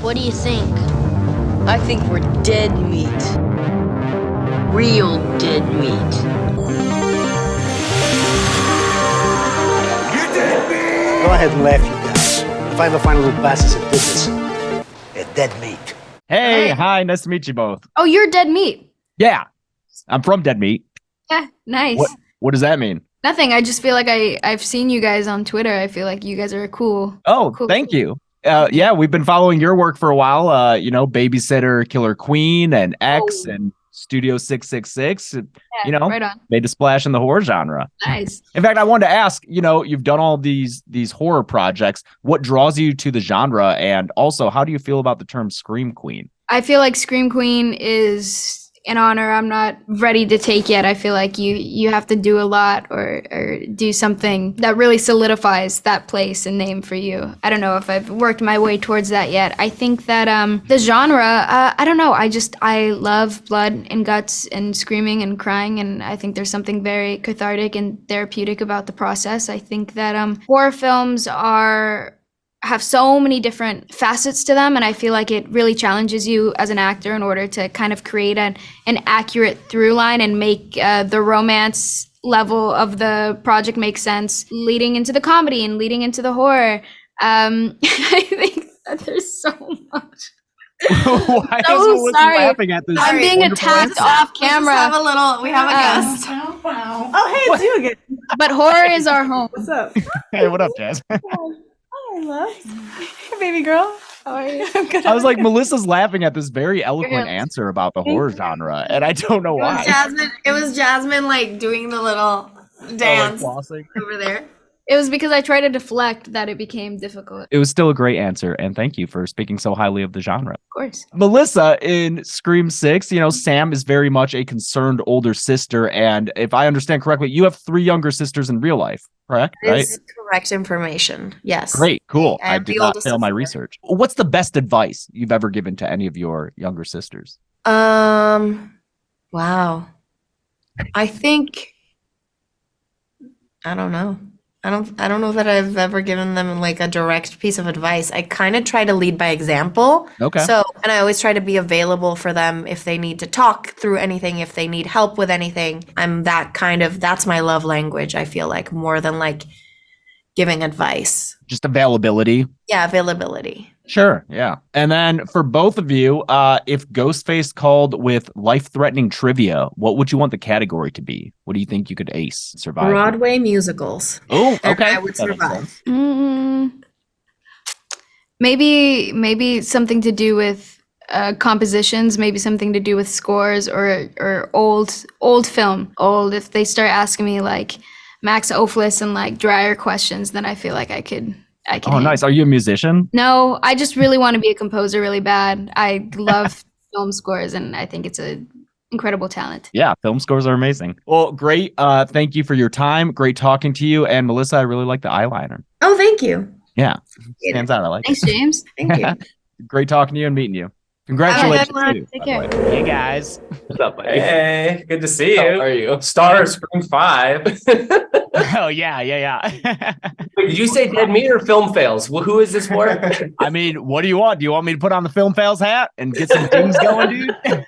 What do you think? I think we're dead meat. Real dead meat. Go ahead and laugh, you guys. If I ever find a little bastards that did this, they're dead meat. Hey, Hey. hi, nice to meet you both. Oh, you're dead meat. Yeah, I'm from Dead Meat. Yeah, nice. What does that mean? Nothing. I just feel like I've seen you guys on Twitter. I feel like you guys are cool. Oh, Cool. thank you. Yeah, we've been following your work for a while. Babysitter Killer Queen and X Oh. and Studio 666. Yeah, right on. Made a splash in the horror genre. Nice. In fact, I wanted to ask, you've done all these horror projects. What draws you to the genre? And also, how do you feel about the term Scream Queen? I feel like Scream Queen is an honor I'm not ready to take yet. I feel like you have to do a lot or do something that really solidifies that place and name for you. I don't know if I've worked my way towards that yet. I think that the genre, I don't know. I love blood and guts and screaming and crying, and I think there's something very cathartic and therapeutic about the process. I think that horror films have so many different facets to them, and I feel like it really challenges you as an actor in order to kind of create an accurate through line and make the romance level of the project make sense, leading into the comedy and leading into the horror. I think that there's so much. Why So is Melissa sorry. laughing at this? I'm being wonderful attacked answer? off camera, We have a guest. Oh, hey, it's you again. but horror is our home. What's up? Hey, what up, Jazz? Hi, love. Hey, baby girl. How are you? I'm good. I was like, Melissa's laughing at this very eloquent Yeah. answer about the horror genre, and I don't know why. It was Jasmine like doing the little dance over there. It was because I tried to deflect that it became difficult. It was still a great answer, and thank you for speaking so highly of the genre. Of course. Melissa, in Scream 6, Sam is very much a concerned older sister, and if I understand correctly, you have 3 younger sisters in real life, correct? That Right? is correct information. Yes. Great, cool. I I am did the not oldest fail my sister. research. What's the best advice you've ever given to any of your younger sisters? Wow. I think I don't know. I don't know that I've ever given them like a direct piece of advice. I kind of try to lead by example. Okay. So, and I always try to be available for them if they need to talk through anything, if they need help with anything. That's my love language, I feel like, more than like giving advice. Just availability. Yeah, availability. Sure, yeah. And then for both of you, if Ghostface called with life-threatening trivia, what would you want the category to be? What do you think you could ace, survive? Broadway musicals. Oh, And okay. I would That makes survive. sense. Maybe something to do with compositions, maybe something to do with scores or old film. If they start asking me like Max Ophuls and like drier questions, then I feel like I could Oh, nice. Are you a musician? No, I just really want to be a composer really bad. I love film scores, and I think it's an incredible talent. Yeah, film scores are amazing. Well, great. Thank you for your time. Great talking to you. And Melissa, I really like the eyeliner. Oh, thank you. Yeah, stands out. I like Thanks, James. Thank you. it. Great talking to you and meeting you. Have Congratulations. a good one. too, Take by the care. way. Hey, guys. What's up, buddy? Hey, good to see you. How are you? Star of Scream 5. Oh, yeah. Wait, did you say Dead Meat or Film Fails? Who is this for? I mean, what do you want? Do you want me to put on the Film Fails hat and get some things going, dude?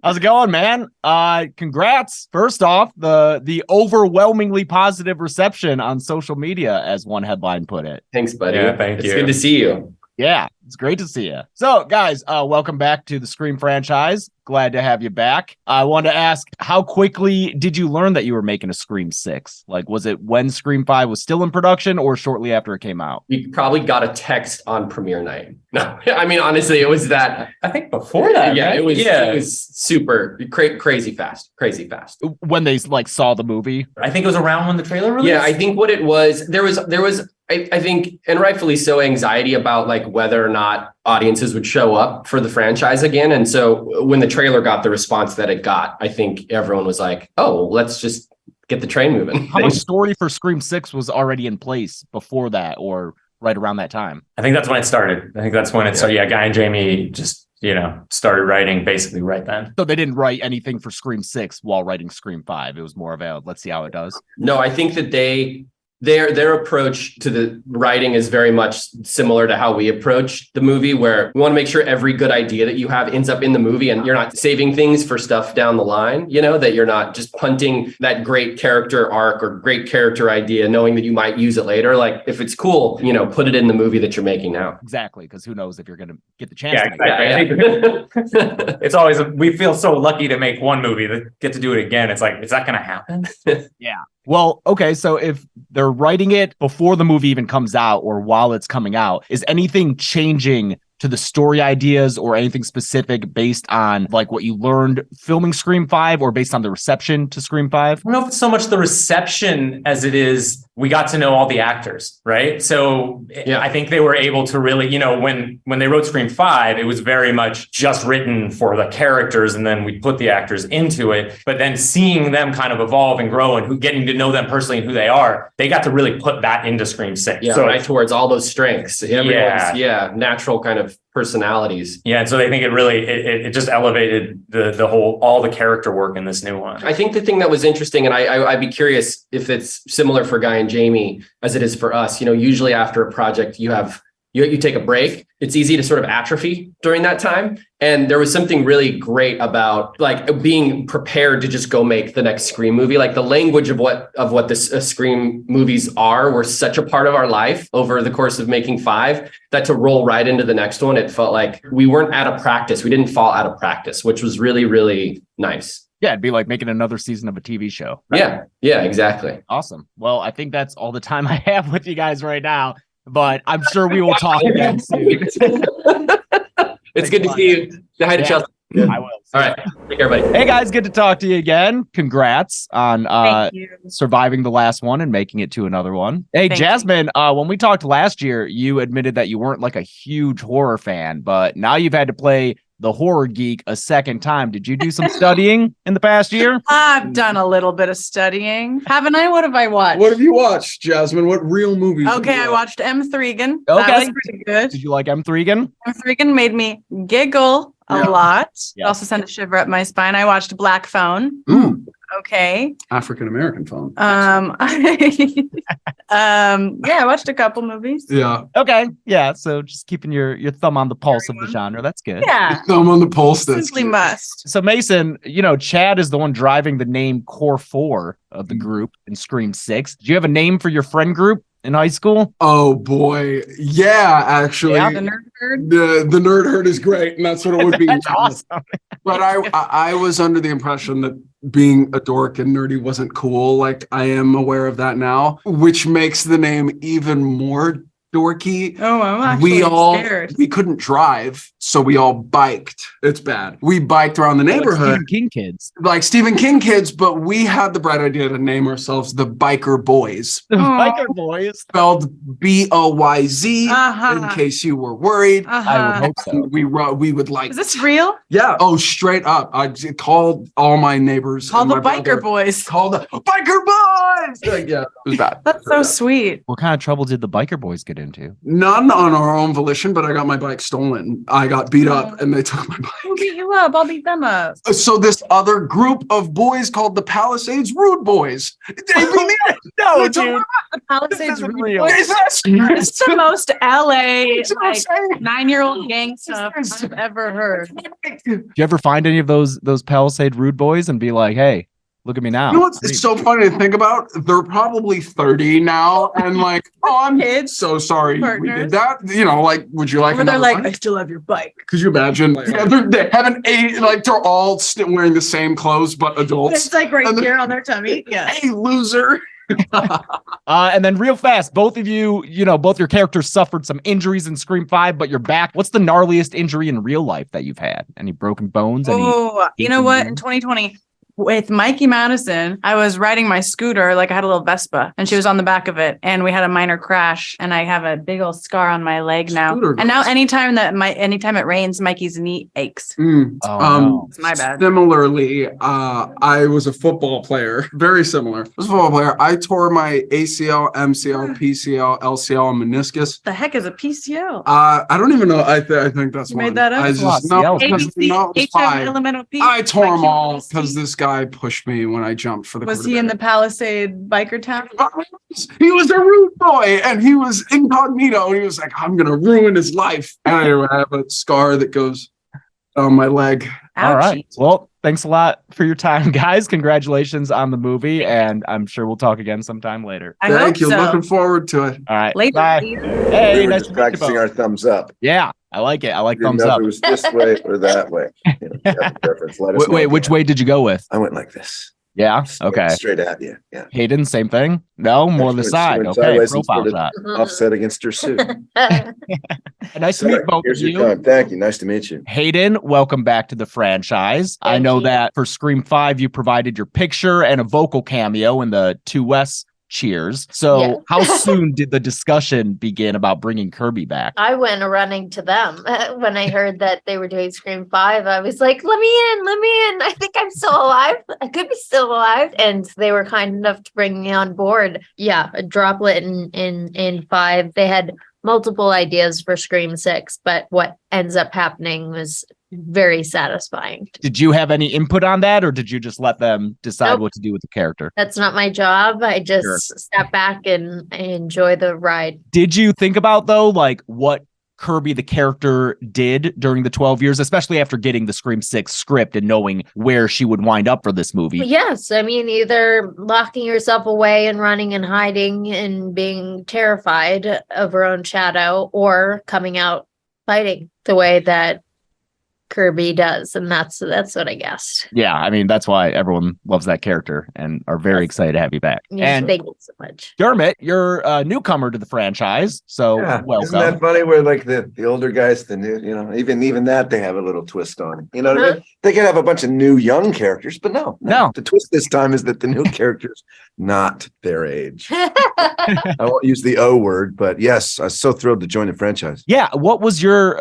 How's it going, man? Congrats. First off, the overwhelmingly positive reception on social media, as one headline put it. Thanks, buddy. Yeah, thank It's you. good to see you. Yeah, it's great to see you. So, guys, welcome back to the Scream franchise. Glad to have you back. I wanted to ask, how quickly did you learn that you were making a Scream 6? Like, was it when Scream 5 was still in production or shortly after it came out? You probably got a text on premiere night. No, I mean, honestly, it was that. I think before that, Yeah, right? it was super crazy fast. When they, like, saw the movie? I think it was around when the trailer released. Yeah, I think what it was, there was, I think, and rightfully so, anxiety about like whether or not audiences would show up for the franchise again. And so when the trailer got the response that it got, I think everyone was like, oh, let's just get the train moving. How much story for Scream 6 was already in place before that or right around that time? I think that's when it started. I think that's when it started. Yeah, Guy and Jamie just, started writing basically right then. So they didn't write anything for Scream 6 while writing Scream 5. It was more of a, let's see how it does. No, I think that they their approach to the writing is very much similar to how we approach the movie, where we want to make sure every good idea that you have ends up in the movie and you're not saving things for stuff down the line, that you're not just punting that great character arc or great character idea, knowing that you might use it later. Like if it's cool, put it in the movie that you're making now. Exactly. Because who knows if you're going to get the chance to make it. It's always, we feel so lucky to make one movie that get to do it again. It's like, is that going to happen? Yeah. Well, okay. So if they're writing it before the movie even comes out or while it's coming out, is anything changing to the story ideas or anything specific based on like what you learned filming Scream 5 or based on the reception to Scream 5? I don't know if it's so much the reception as it is we got to know all the actors, right? So I think they were able to really, when they wrote Scream 5, it was very much just written for the characters and then we put the actors into it. But then seeing them kind of evolve and grow and getting to know them personally and who they are, they got to really put that into Scream 6. Yeah, so right towards all those strengths. Natural kind of personalities. Yeah, and so they think it really it just elevated the whole all the character work in this new one. I think the thing that was interesting, and I'd be curious if it's similar for Guy and Jamie as it is for us. Usually after a project, you take a break. It's easy to sort of atrophy during that time. And there was something really great about like being prepared to just go make the next Scream movie. Like the language of what this Scream movies were such a part of our life over the course of making 5 that to roll right into the next one, it felt like we weren't out of practice. We didn't fall out of practice, which was really, really nice. Yeah, it'd be like making another season of a TV show. Right? Yeah, exactly. Awesome. Well, I think that's all the time I have with you guys right now. But I'm sure we will talk again soon. It's good to see you. Say hi to Chelsea. I will. All right. Take care, everybody. Hey, guys. Good to talk to you again. Congrats on surviving the last one and making it to another one. Hey, Thank Jasmine, when we talked last year, you admitted that you weren't like a huge horror fan, but now you've had to play the horror geek a second time. Did you do some studying in the past year? I've done a little bit of studying. Haven't I? What have I watched? What have you watched, Jasmine? What real movies? Okay, I watched M. Threegan. Okay. That was pretty good. Did you like M. Threegan? M. Threegan made me giggle a lot. Yeah. It also sent a shiver up my spine. I watched Black Phone. Ooh, Okay. African-American phone. I watched a couple movies. Yeah. Okay. Yeah. So just keeping your thumb on the pulse of the genre. That's good. Yeah. Thumb on the pulse. That's Simply cute. must. So Mason, Chad is the one driving the name Core 4 of the group in Scream 6. Do you have a name for your friend group in high school? Oh boy. Yeah, actually. Yeah. The nerd herd. The nerd herd is great, and that's what it would be. That's awesome. But I was under the impression that being a dork and nerdy wasn't cool. Like I am aware of that now, which makes the name even more dorky. Oh, I'm actually scared. We couldn't drive, so we all biked. It's bad. We biked around the neighborhood. Like Stephen King kids. Like Stephen King kids, but we had the bright idea to name ourselves the Biker Boys. The Biker Boys. Spelled BOYZ, Uh-huh. in case you were worried. I would Uh-huh. hope so. We would like. Is this real? Yeah. Oh, straight up. I called all my neighbors. Call and the my brother. biker boys. Called the Biker Boys. Like, yeah, it was bad. That's so sweet. What kind of trouble did the Biker Boys get into? None on our own volition, but I got my bike stolen. I got beat up and they took my We'll bike. beat you up. I'll beat them up. So this other group of boys called the Palisades Rude Boys. They beat me up. No, They took dude. The Palisades isn't Rude real. Boys. It's It's the most LA, That's what I'm like, saying. 9-year-old gang stuff I've ever heard. Did you ever find any of those Palisade Rude Boys and be like, hey, look at me now? You know what's it's so funny to think about? They're probably 30 now, and like, oh, I'm Kids. so sorry we Partners. did that. Like, would you like? Where they're another like, I bike? still have your bike. Could you imagine? Yeah, they haven't ate. Like, they're all still wearing the same clothes, but adults. It's like right And then- here on their tummy. Yeah. Hey, loser! And then real fast, both of you, both your characters suffered some injuries in Scream 5, but you're back. What's the gnarliest injury in real life that you've had? Any broken bones? Any? Oh, you know what? In 2020, with Mikey Madison, I was riding my scooter, like I had a little Vespa, and she was on the back of it, and we had a minor crash, and I have a big old scar on my leg now. Scooter And now girls. anytime it rains, Mikey's knee aches. Oh, no. It's my bad. Similarly, I was a football player. Very similar. I was a football player. I tore my ACL, MCL, PCL, LCL, and meniscus. The heck is a PCL? I don't even know. I think that's You one. made that up? I just no, Wow, because ABC, no, it was HM, five. elemental P. I tore them my all Q, because this guy guy pushed me when I jumped for the Was he in the Palisade biker town? He was a rude boy and he was incognito and he was like, I'm gonna ruin his life. And anyway, I have a scar that goes on my leg. All right. Well, thanks a lot for your time, guys. Congratulations on the movie, and I'm sure we'll talk again sometime later. Thank you. Looking forward to it. All right. Later. Bye. Hey, We were nice just to meet you practicing both. our thumbs up. Yeah, I like it. I like Didn't thumbs know up. if it was this way or that way. You know, you have a preference. Let us Wait, know. which way did you go with? I went like this. Yeah. Okay. Straight at you. Yeah. Hayden, same thing. No, more the She side. went Okay. sideways and Profile sort of shot. Offset against her suit. Nice to meet both Here's of your you. time. Thank you. Nice to meet you. Hayden, welcome back to the franchise. I Thank know you. that for Scream 5, you provided your picture and a vocal cameo in the 2 West cheers. So, Yeah. how soon did the discussion begin about bringing Kirby back? I went running to them when I heard that they were doing Scream 5. I was like, let me in, let me in. I think I'm still alive. I could be still alive. And they were kind enough to bring me on board. Yeah, a droplet in 5. They had multiple ideas for Scream 6, but what ends up happening was very satisfying. Did you have any input on that, or did you just let them decide Nope. what to do with the character? That's not my job. I just Sure. step back and enjoy the ride. Did you think about, though, like what Kirby the character did during the 12 years, especially after getting the Scream 6 script and knowing where she would wind up for this movie? Yes, I mean, either locking yourself away and running and hiding and being terrified of her own shadow, or coming out fighting the way that Kirby does, and that's what I guessed. Yeah, I mean, that's why everyone loves that character and are very excited to have you back. Yeah, And thank you so much. Dermot, you're a newcomer to the franchise, so Yeah. welcome. Isn't that funny? Where like the older guys, the new, you know, even that they have a little twist on it. You know what I mean? They could have a bunch of new young characters, but no. The twist this time is that the new characters not their age. I won't use the O word, but yes, I was so thrilled to join the franchise. Yeah, what was your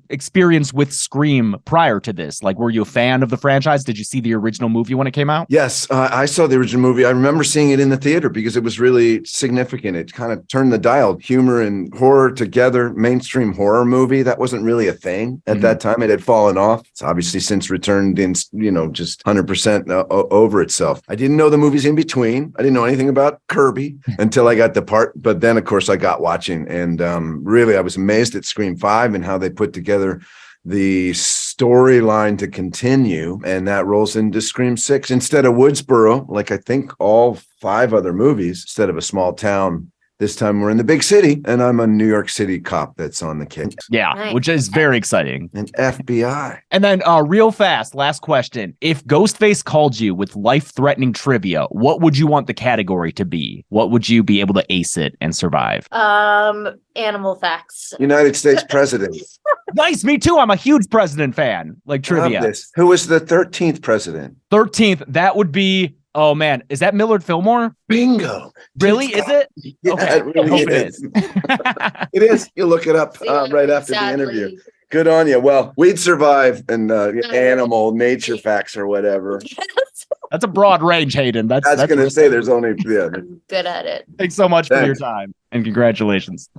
experience with Scream prior to this? Like, were you a fan of the franchise? Did you see the original movie when it came out? Yes, I saw the original movie. I remember seeing it in the theater because it was really significant. It kind of turned the dial. Humor and horror together, mainstream horror movie. That wasn't really a thing at that time. It had fallen off. It's obviously since returned in, you know, just 100% over itself. I didn't know the movies in between. I didn't know anything about Kirby until I got the part. But then, of course, I got watching. And really, I was amazed at Scream 5 and how they put together the storyline to continue, and that rolls into Scream 6 instead of Woodsboro, like I think all 5 other movies. Instead of a small town, this time we're in the big city, and I'm a New York City cop that's on the case. Yeah, Nice. which is very exciting. And FBI. And then real fast, last question. If Ghostface called you with life-threatening trivia, what would you want the category to be? What would you be able to ace it and survive? Animal facts. United States president. Nice, me too. I'm a huge president fan. Like Love trivia. this. Who was the 13th president? 13th, that would be, oh man, is that Millard Fillmore? Bingo. Really? Is it? Yeah, Okay, it really I hope it is. It is. You look it up right after the interview. Good on you. Well, we'd survive and animal nature facts or whatever. That's a broad range, Hayden. That's I was going to say there's only, Good at it. Thanks so much for your Thanks. time and congratulations.